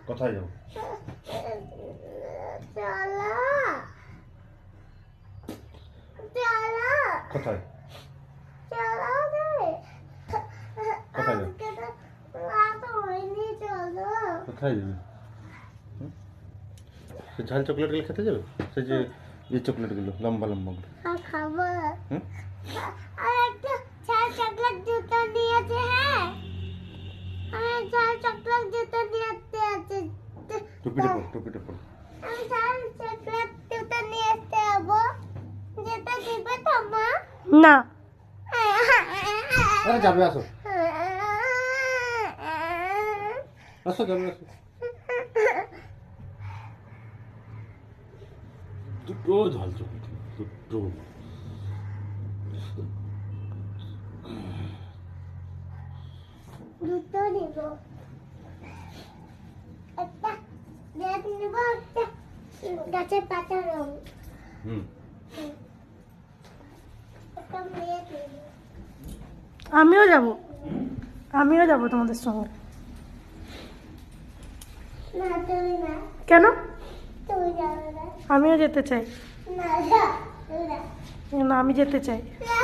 কোথায় যাবো? কোথায়? কোথায় যাবো? কোথায় যাবে? ঝাল চকলেটগুলো খেতে যাবে? সে যে এই চকলেটগুলো লম্বা লম্বাগুলো খাবো। আর একটা ঝাল চকলেট জুতো দিয়েছে। হ্যাঁ, আর ঝাল চকলেট জুতো দিয়েছে আছে। টুপিটা পর, টুপিটা পর। আমি ঝাল চকলেট জুতো নিয়ে আসতে যাবো। যেটা দিবে তো মা? না। আরে যাবে, আসো আসো, যাবে, আসো। দুটো ঝাল চকলেট, দুটো। দুটো নিব। একটা রেড নিব, একটা গাছের পাতা রং। একটা রেড নিব। আমিও যাব তোমাদের সঙ্গে। না, তুমি না। কেন? তুমি যাবে না। আমিও যেতে চাই। না, যা, তুমি না। না, আমি যেতে চাই। না,